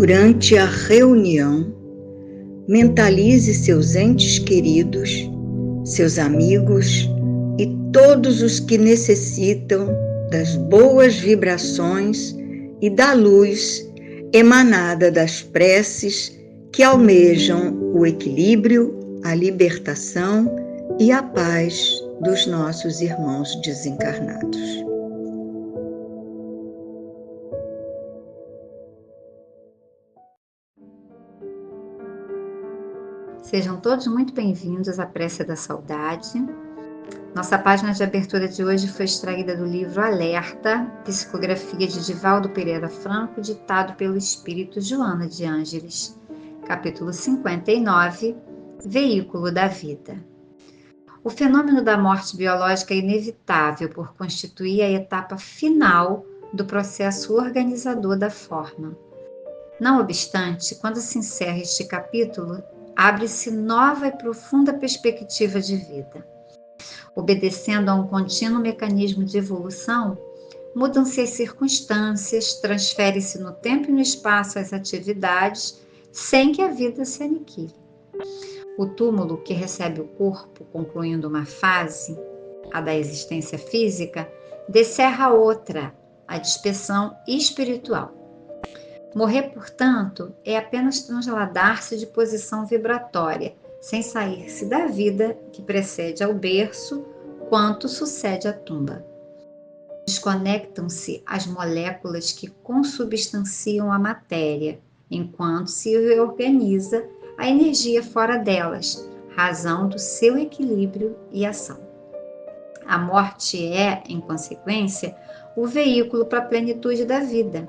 Durante a reunião, mentalize seus entes queridos, seus amigos e todos os que necessitam das boas vibrações e da luz emanada das preces que almejam o equilíbrio, a libertação e a paz dos nossos irmãos desencarnados. Sejam todos muito bem-vindos à Prece da Saudade. Nossa página de abertura de hoje foi extraída do livro Alerta, psicografia de Divaldo Pereira Franco, ditado pelo Espírito Joana de Ângeles, capítulo 59, Veículo da Vida. O fenômeno da morte biológica é inevitável por constituir a etapa final do processo organizador da forma. Não obstante, quando se encerra este capítulo, abre-se nova e profunda perspectiva de vida. Obedecendo a um contínuo mecanismo de evolução, mudam-se as circunstâncias, transfere-se no tempo e no espaço as atividades, sem que a vida se aniquile. O túmulo que recebe o corpo, concluindo uma fase, a da existência física, descerra outra, a dispersão espiritual. Morrer, portanto, é apenas transladar-se de posição vibratória, sem sair-se da vida que precede ao berço, quanto sucede à tumba. Desconectam-se as moléculas que consubstanciam a matéria, enquanto se reorganiza a energia fora delas, razão do seu equilíbrio e ação. A morte é, em consequência, o veículo para a plenitude da vida.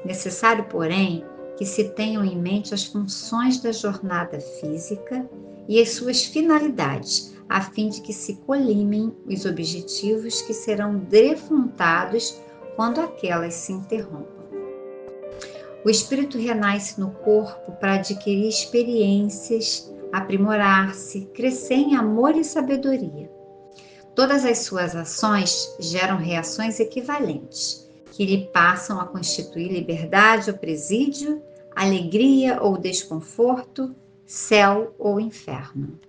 Necessário, porém, que se tenham em mente as funções da jornada física e as suas finalidades, a fim de que se colimem os objetivos que serão defrontados quando aquelas se interrompam. O espírito renasce no corpo para adquirir experiências, aprimorar-se, crescer em amor e sabedoria. Todas as suas ações geram reações equivalentes, que lhe passam a constituir liberdade ou presídio, alegria ou desconforto, céu ou inferno.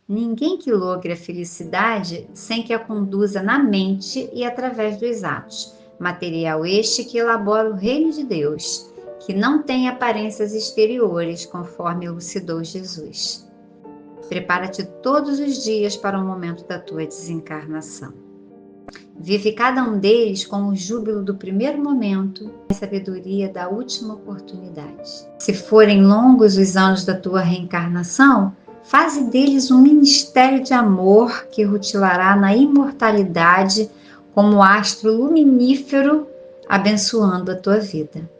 Ninguém que logre a felicidade sem que a conduza na mente e através dos atos, material este que elabora o reino de Deus, que não tem aparências exteriores, conforme elucidou Jesus. Prepara-te todos os dias para o momento da tua desencarnação. Vive cada um deles com o júbilo do primeiro momento e a sabedoria da última oportunidade. Se forem longos os anos da tua reencarnação, faze deles um ministério de amor que rutilará na imortalidade como astro luminífero, abençoando a tua vida.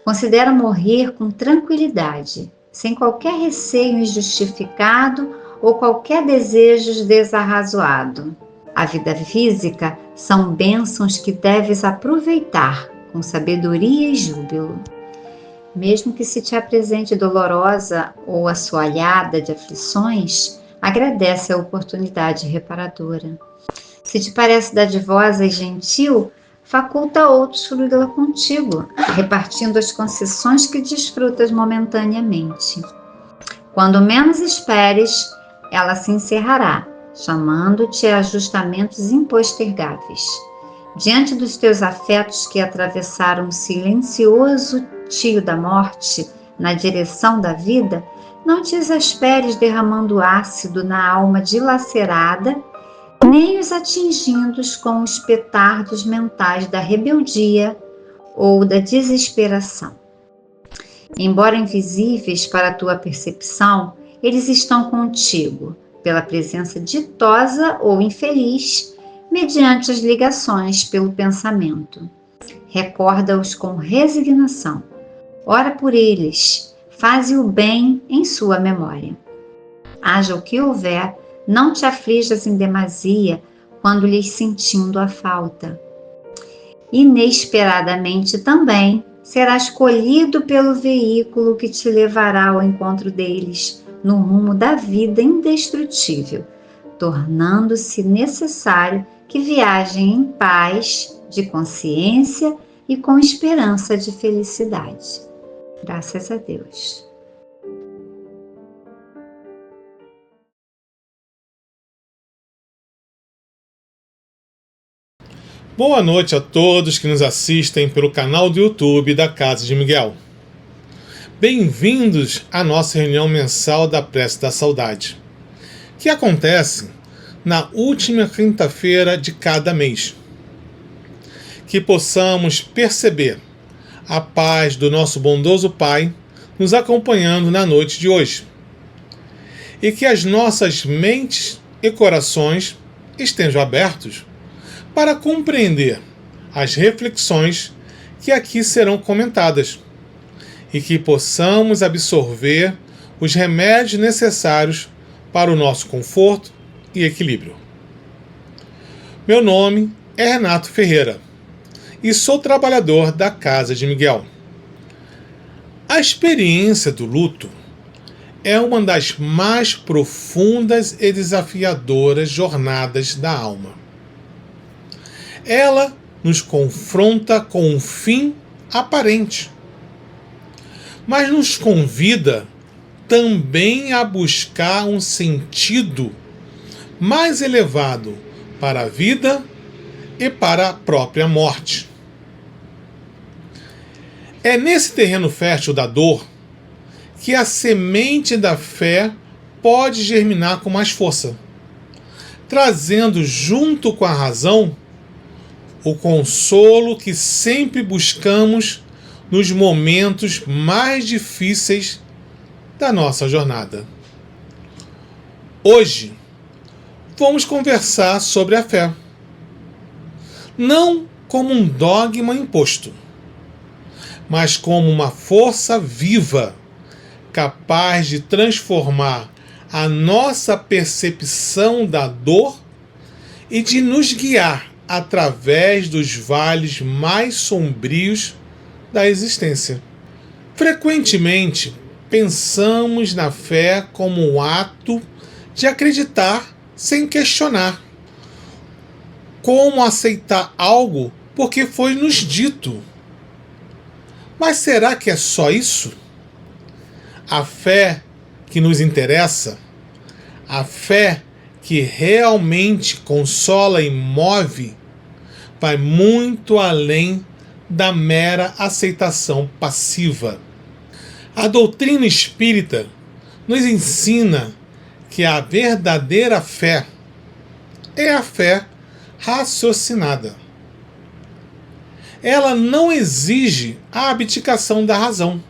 Considera morrer com tranquilidade, sem qualquer receio injustificado ou qualquer desejo desarrazoado. A vida física são bênçãos que deves aproveitar com sabedoria e júbilo. Mesmo que se te apresente dolorosa ou assoalhada de aflições, agradece a oportunidade reparadora. Se te parece dadivosa e gentil, faculta outros fluí-la contigo, repartindo as concessões que desfrutas momentaneamente. Quando menos esperes, ela se encerrará, chamando-te a ajustamentos impostergáveis. Diante dos teus afetos que atravessaram o silencioso tio da morte na direção da vida, não te exasperes derramando ácido na alma dilacerada, nem os atingindo com os petardos mentais da rebeldia ou da desesperação. Embora invisíveis para a tua percepção, eles estão contigo, pela presença ditosa ou infeliz, mediante as ligações pelo pensamento. Recorda-os com resignação. Ora por eles, faze o bem em sua memória. Haja o que houver, não te aflijas em demasia quando lhes sentindo a falta. Inesperadamente também serás colhido pelo veículo que te levará ao encontro deles, no rumo da vida indestrutível, tornando-se necessário que viajem em paz, de consciência e com esperança de felicidade. Graças a Deus. Boa noite a todos que nos assistem pelo canal do YouTube da Casa de Miguel. Bem-vindos à nossa reunião mensal da Prece da Saudade, que acontece na última quinta-feira de cada mês. Que possamos perceber a paz do nosso bondoso Pai nos acompanhando na noite de hoje. E que as nossas mentes e corações estejam abertos para compreender as reflexões que aqui serão comentadas e que possamos absorver os remédios necessários para o nosso conforto e equilíbrio. Meu nome é Renato Ferreira e sou trabalhador da Casa de Miguel. A experiência do luto é uma das mais profundas e desafiadoras jornadas da alma. Ela nos confronta com um fim aparente, mas nos convida também a buscar um sentido mais elevado para a vida e para a própria morte. É nesse terreno fértil da dor que a semente da fé pode germinar com mais força, trazendo junto com a razão o consolo que sempre buscamos nos momentos mais difíceis da nossa jornada. Hoje, vamos conversar sobre a fé. Não como um dogma imposto, mas como uma força viva, capaz de transformar a nossa percepção da dor e de nos guiar através dos vales mais sombrios da existência. Frequentemente, pensamos na fé como um ato de acreditar sem questionar. Como aceitar algo porque foi nos dito. Mas será que é só isso? A fé que nos interessa, a fé que realmente consola e move, vai muito além da mera aceitação passiva. A doutrina espírita nos ensina que a verdadeira fé é a fé raciocinada. Ela não exige a abdicação da razão.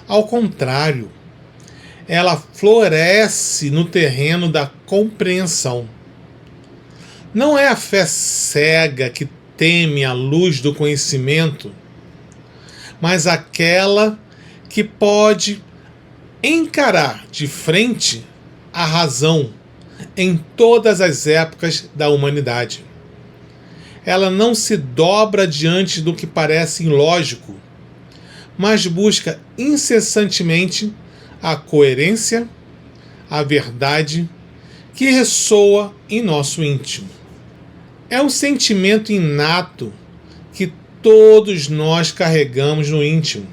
Ao contrário, ela floresce no terreno da compreensão. Não é a fé cega que teme a luz do conhecimento, mas aquela que pode encarar de frente a razão em todas as épocas da humanidade. Ela não se dobra diante do que parece ilógico, mas busca incessantemente a coerência, a verdade que ressoa em nosso íntimo. É um sentimento inato que todos nós carregamos no íntimo.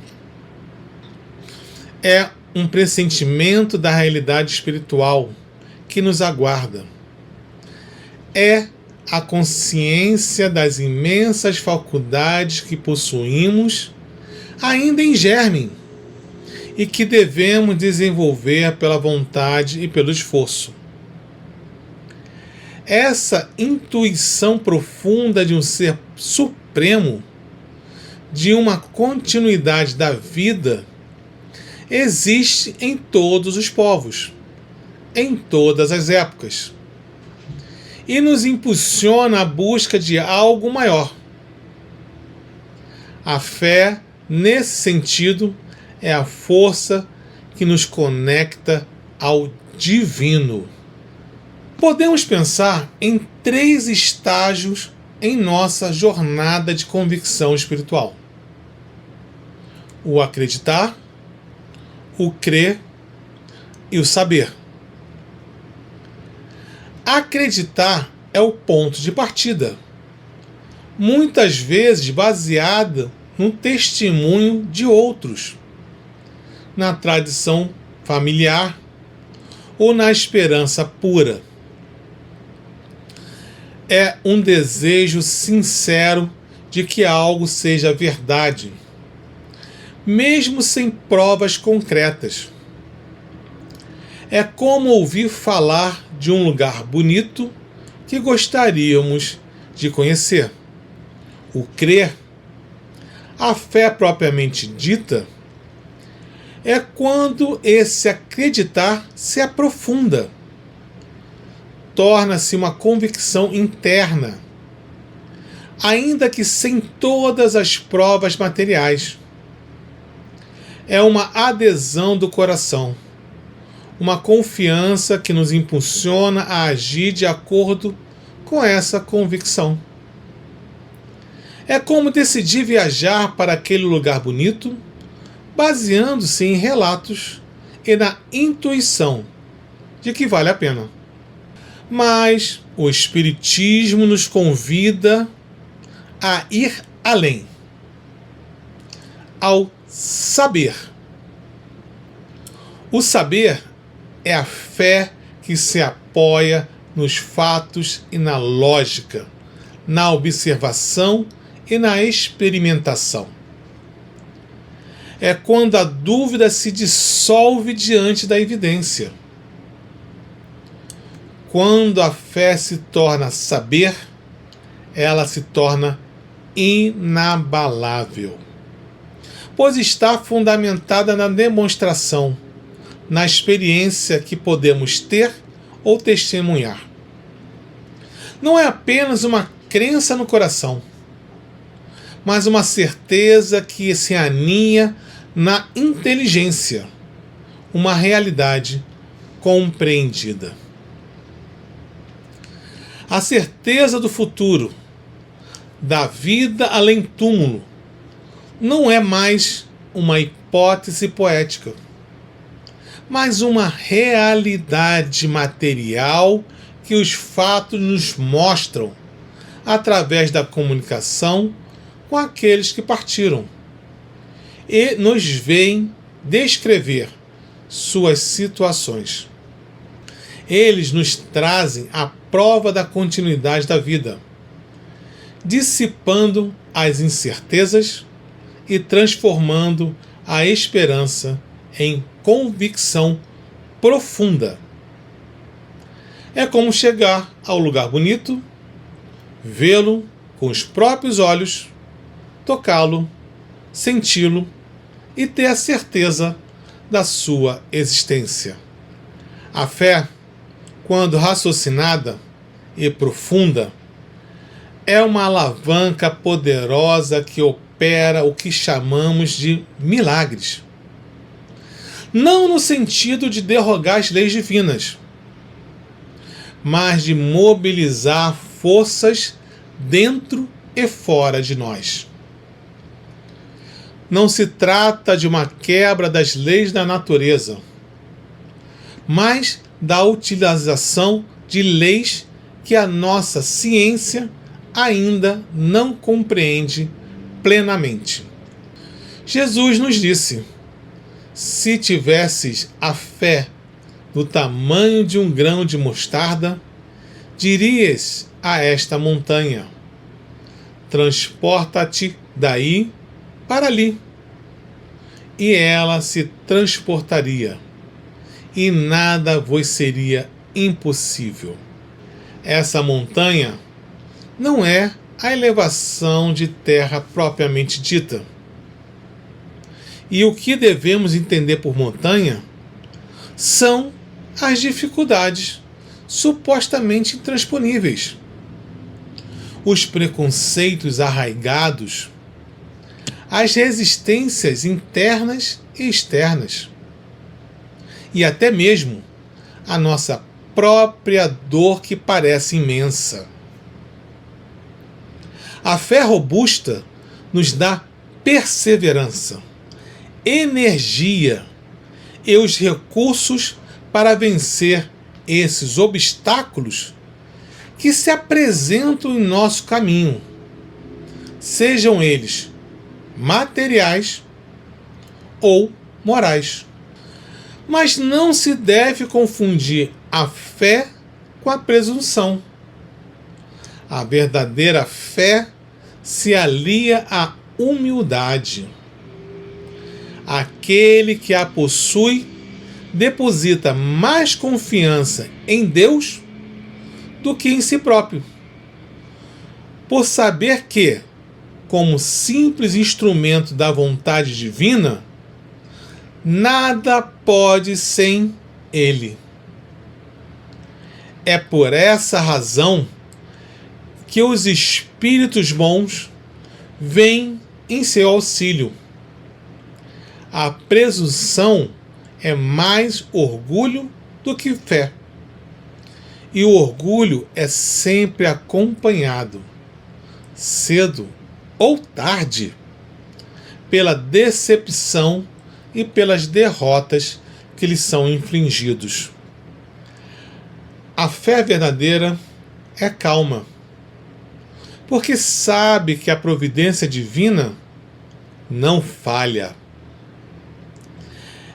É um pressentimento da realidade espiritual que nos aguarda. É a consciência das imensas faculdades que possuímos ainda em germe e que devemos desenvolver pela vontade e pelo esforço. Essa intuição profunda de um ser supremo, de uma continuidade da vida, existe em todos os povos, em todas as épocas, e nos impulsiona à busca de algo maior. A fé, nesse sentido, é a força que nos conecta ao divino. Podemos pensar em 3 estágios em nossa jornada de convicção espiritual: o acreditar, o crer e o saber. Acreditar é o ponto de partida, muitas vezes baseada no testemunho de outros, na tradição familiar ou na esperança pura. É um desejo sincero de que algo seja verdade, mesmo sem provas concretas. É como ouvir falar de um lugar bonito que gostaríamos de conhecer. O crer, a fé propriamente dita, é quando esse acreditar se aprofunda, torna-se uma convicção interna, ainda que sem todas as provas materiais. É uma adesão do coração, uma confiança que nos impulsiona a agir de acordo com essa convicção. É como decidir viajar para aquele lugar bonito, baseando-se em relatos e na intuição de que vale a pena. Mas o Espiritismo nos convida a ir além, ao saber. O saber é a fé que se apoia nos fatos e na lógica, na observação e na experimentação. É quando a dúvida se dissolve diante da evidência. Quando a fé se torna saber, ela se torna inabalável, pois está fundamentada na demonstração, na experiência que podemos ter ou testemunhar. Não é apenas uma crença no coração, mas uma certeza que se aninha na inteligência, uma realidade compreendida. A certeza do futuro, da vida além túmulo, não é mais uma hipótese poética, mas uma realidade material que os fatos nos mostram através da comunicação com aqueles que partiram e nos veem descrever suas situações. Eles nos trazem a prova da continuidade da vida, dissipando as incertezas e transformando a esperança em convicção profunda. É como chegar ao lugar bonito, vê-lo com os próprios olhos, tocá-lo, senti-lo e ter a certeza da sua existência. A fé, quando raciocinada e profunda, é uma alavanca poderosa que opera o que chamamos de milagres. Não no sentido de derrogar as leis divinas, mas de mobilizar forças dentro e fora de nós. Não se trata de uma quebra das leis da natureza, mas da utilização de leis que a nossa ciência ainda não compreende plenamente. Jesus nos disse: se tivesses a fé do tamanho de um grão de mostarda, dirias a esta montanha: transporta-te daí para ali, e ela se transportaria, e nada vos seria impossível. Essa montanha não é a elevação de terra propriamente dita. E o que devemos entender por montanha são as dificuldades supostamente intransponíveis, os preconceitos arraigados, as resistências internas e externas, e até mesmo a nossa própria dor que parece imensa. A fé robusta nos dá perseverança, energia e os recursos para vencer esses obstáculos que se apresentam em nosso caminho, sejam eles materiais ou morais. Mas não se deve confundir a fé com a presunção. A verdadeira fé se alia à humildade. Aquele que a possui deposita mais confiança em Deus do que em si próprio, por saber que, como simples instrumento da vontade divina, nada pode sem Ele. É por essa razão que os espíritos bons vêm em seu auxílio. A presunção é mais orgulho do que fé. E o orgulho é sempre acompanhado, cedo ou tarde, pela decepção e pelas derrotas que lhes são infligidos. A fé verdadeira é calma, porque sabe que a providência divina não falha.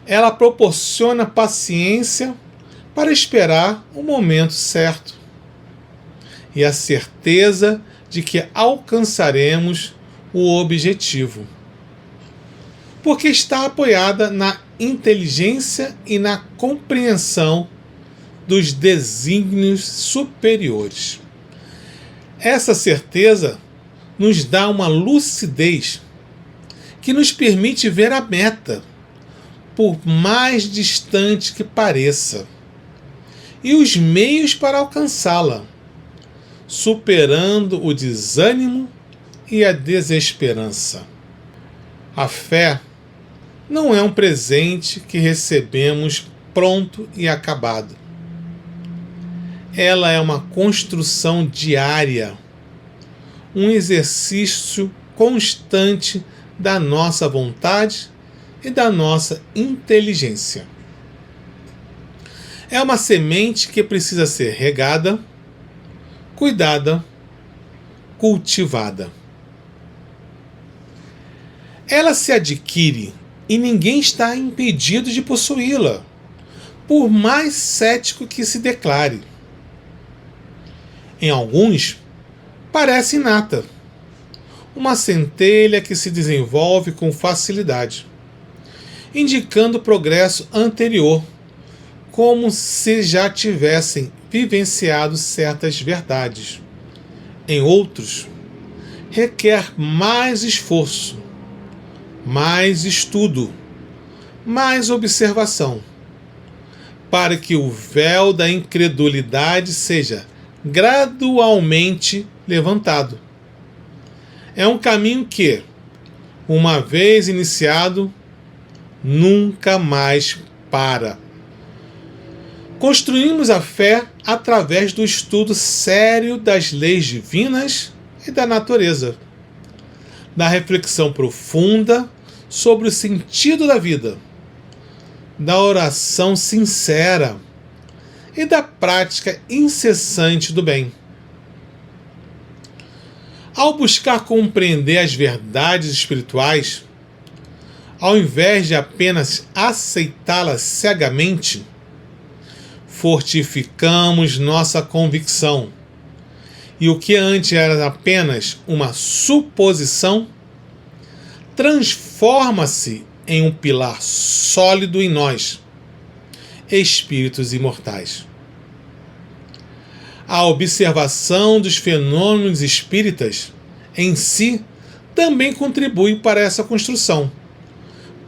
Ela proporciona paciência para esperar o momento certo e a certeza de que alcançaremos o objetivo, porque está apoiada na inteligência e na compreensão dos desígnios superiores. Essa certeza nos dá uma lucidez que nos permite ver a meta, por mais distante que pareça, e os meios para alcançá-la, superando o desânimo e a desesperança. A fé não é um presente que recebemos pronto e acabado. Ela é uma construção diária, um exercício constante da nossa vontade e da nossa inteligência. É uma semente que precisa ser regada, cuidada, cultivada. Ela se adquire e ninguém está impedido de possuí-la, por mais cético que se declare. Em alguns, parece inata, uma centelha que se desenvolve com facilidade, indicando progresso anterior, como se já tivessem vivenciado certas verdades. Em outros, requer mais esforço, mais estudo, mais observação, para que o véu da incredulidade seja gradualmente levantado. É um caminho que, uma vez iniciado, nunca mais para. Construímos a fé através do estudo sério das leis divinas e da natureza, da reflexão profunda sobre o sentido da vida, da oração sincera e da prática incessante do bem. Ao buscar compreender as verdades espirituais, ao invés de apenas aceitá-las cegamente, fortificamos nossa convicção, e o que antes era apenas uma suposição, transforma-se em um pilar sólido em nós, espíritos imortais. A observação dos fenômenos espíritas em si também contribui para essa construção,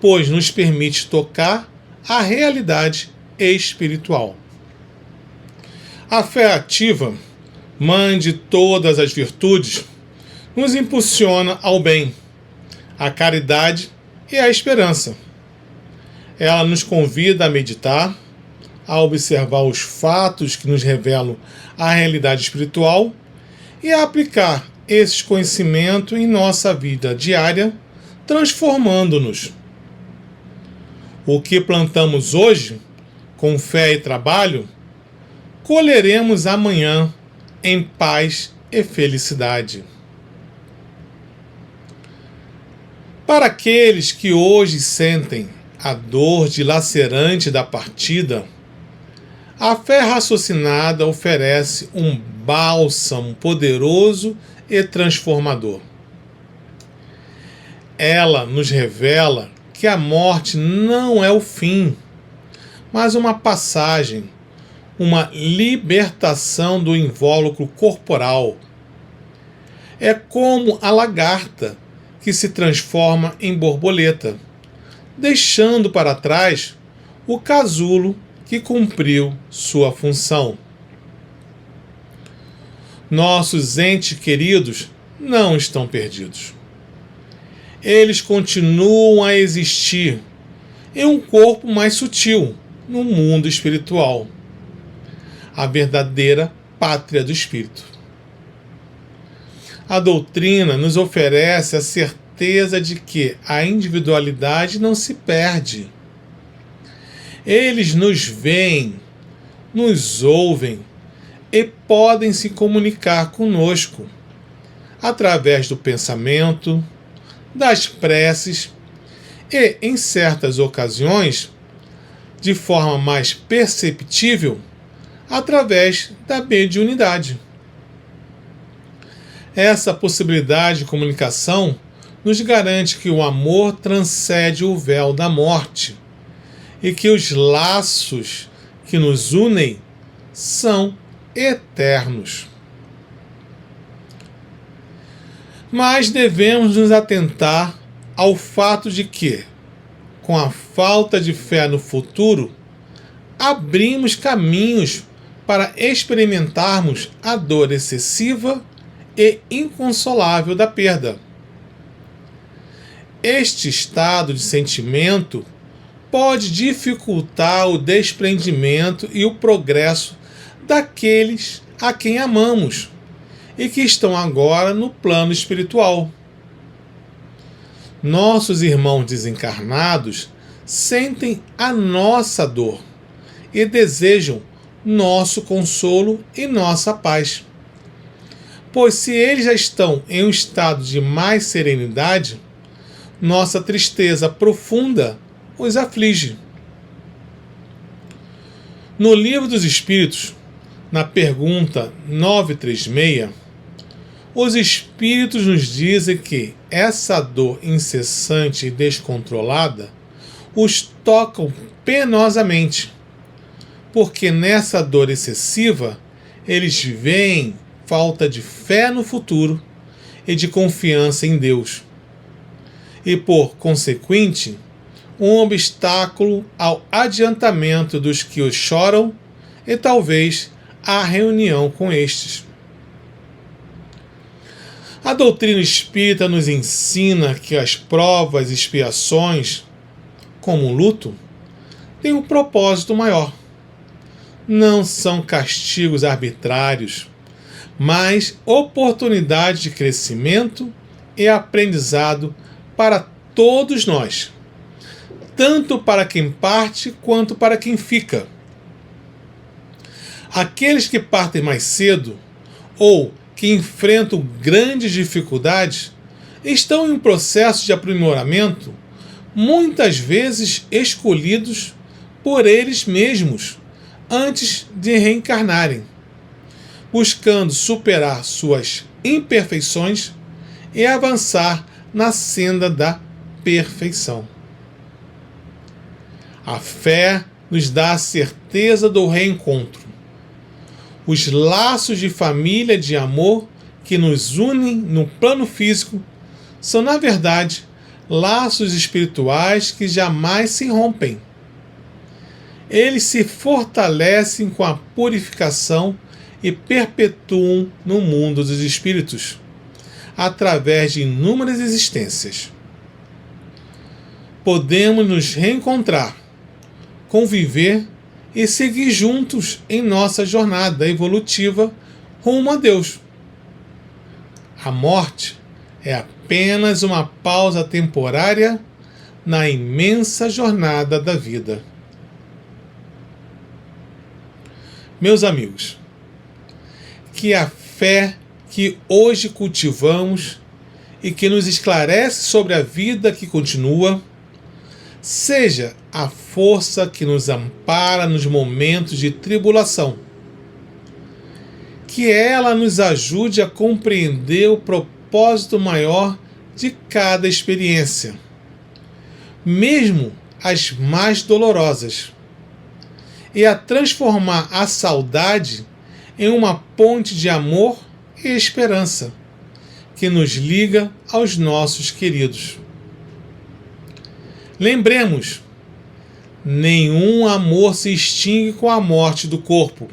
pois nos permite tocar a realidade espiritual. A fé ativa, mãe de todas as virtudes, nos impulsiona ao bem, à caridade e à esperança. Ela nos convida a meditar, a observar os fatos que nos revelam a realidade espiritual e a aplicar esses conhecimentos em nossa vida diária, transformando-nos. O que plantamos hoje, com fé e trabalho, colheremos amanhã em paz e felicidade. Para aqueles que hoje sentem a dor dilacerante da partida, a fé raciocinada oferece um bálsamo poderoso e transformador. Ela nos revela que a morte não é o fim, mas uma passagem, uma libertação do invólucro corporal. É como a lagarta que se transforma em borboleta, deixando para trás o casulo que cumpriu sua função. Nossos entes queridos não estão perdidos. Eles continuam a existir em um corpo mais sutil, no mundo espiritual, a verdadeira pátria do espírito. A doutrina nos oferece a certeza de que a individualidade não se perde. Eles nos veem, nos ouvem e podem se comunicar conosco através do pensamento, das preces e, em certas ocasiões, de forma mais perceptível, através da mediunidade. Essa possibilidade de comunicação nos garante que o amor transcende o véu da morte e que os laços que nos unem são eternos. Mas devemos nos atentar ao fato de que, com a falta de fé no futuro, abrimos caminhos para experimentarmos a dor excessiva e inconsolável da perda. Este estado de sentimento pode dificultar o desprendimento e o progresso daqueles a quem amamos e que estão agora no plano espiritual. Nossos irmãos desencarnados sentem a nossa dor e desejam nosso consolo e nossa paz. Pois se eles já estão em um estado de mais serenidade, nossa tristeza profunda os aflige. No Livro dos Espíritos, na pergunta 936, os Espíritos nos dizem que essa dor incessante e descontrolada os tocam penosamente, porque nessa dor excessiva eles veem falta de fé no futuro e de confiança em Deus, e por consequente, um obstáculo ao adiantamento dos que os choram e talvez à reunião com estes. A doutrina espírita nos ensina que as provas e expiações, como o luto, têm um propósito maior. Não são castigos arbitrários, mas oportunidade de crescimento e aprendizado para todos nós, tanto para quem parte quanto para quem fica. Aqueles que partem mais cedo ou que enfrentam grandes dificuldades estão em um processo de aprimoramento, muitas vezes escolhidos por eles mesmos antes de reencarnarem, buscando superar suas imperfeições e avançar na senda da perfeição. A fé nos dá a certeza do reencontro. Os laços de família de amor que nos unem no plano físico são, na verdade, laços espirituais que jamais se rompem. Eles se fortalecem com a purificação e perpetuam no mundo dos espíritos, através de inúmeras existências. Podemos nos reencontrar, conviver e seguir juntos em nossa jornada evolutiva rumo a Deus. A morte é apenas uma pausa temporária na imensa jornada da vida. Meus amigos, que a fé que hoje cultivamos e que nos esclarece sobre a vida que continua, seja a força que nos ampara nos momentos de tribulação. Que ela nos ajude a compreender o propósito maior de cada experiência, mesmo as mais dolorosas, e a transformar a saudade em uma ponte de amor e esperança que nos liga aos nossos queridos. Lembremos, nenhum amor se extingue com a morte do corpo.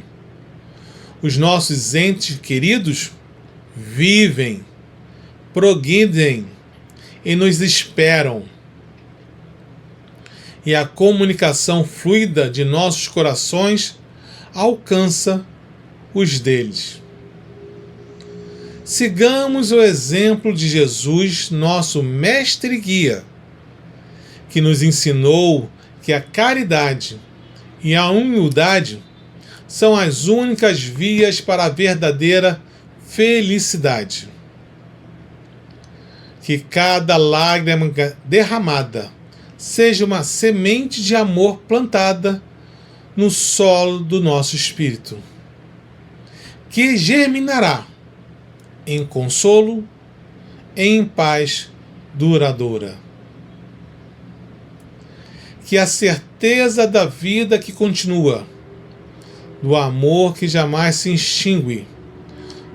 Os nossos entes queridos vivem, progridem e nos esperam. E a comunicação fluida de nossos corações alcança os deles. Sigamos o exemplo de Jesus, nosso mestre e guia, que nos ensinou que a caridade e a humildade são as únicas vias para a verdadeira felicidade. Que cada lágrima derramada seja uma semente de amor plantada no solo do nosso espírito, que germinará em consolo, em paz duradoura. Que a certeza da vida que continua, do amor que jamais se extingue,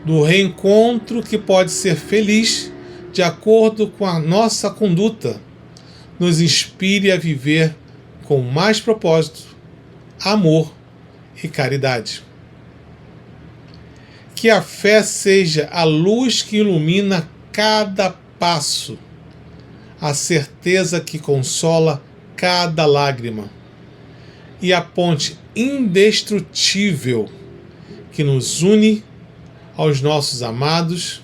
do reencontro que pode ser feliz de acordo com a nossa conduta, nos inspire a viver com mais propósito, amor e caridade. Que a fé seja a luz que ilumina cada passo, a certeza que consola cada lágrima e a ponte indestrutível que nos une aos nossos amados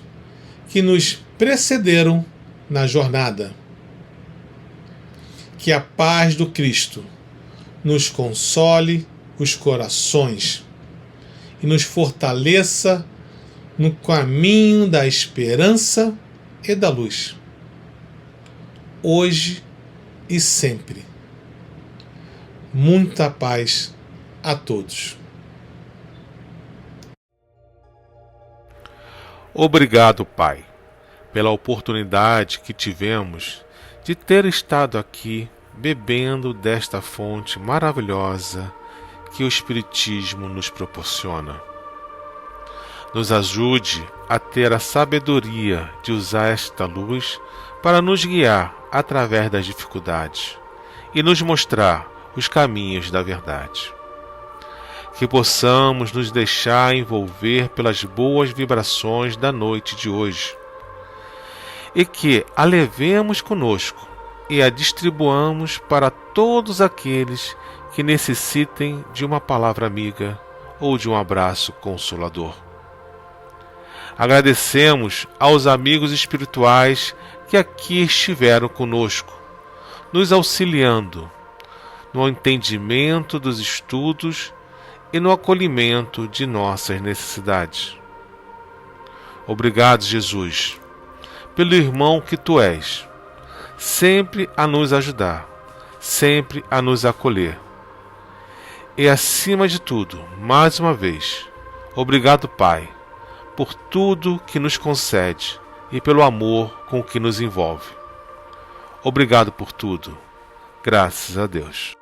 que nos precederam na jornada. Que a paz do Cristo nos console os corações e nos fortaleça no caminho da esperança e da luz, hoje e sempre. Muita paz a todos. Obrigado, Pai, pela oportunidade que tivemos de ter estado aqui bebendo desta fonte maravilhosa que o Espiritismo nos proporciona. Nos ajude a ter a sabedoria de usar esta luz para nos guiar através das dificuldades e nos mostrar os caminhos da verdade. Que possamos nos deixar envolver pelas boas vibrações da noite de hoje e que a levemos conosco e a distribuamos para todos aqueles que necessitem de uma palavra amiga ou de um abraço consolador. Agradecemos aos amigos espirituais que aqui estiveram conosco, nos auxiliando no entendimento dos estudos e no acolhimento de nossas necessidades. Obrigado, Jesus, pelo irmão que Tu és, sempre a nos ajudar, sempre a nos acolher. E, acima de tudo, mais uma vez, obrigado, Pai, por tudo que nos concede e pelo amor com que nos envolve. Obrigado por tudo. Graças a Deus.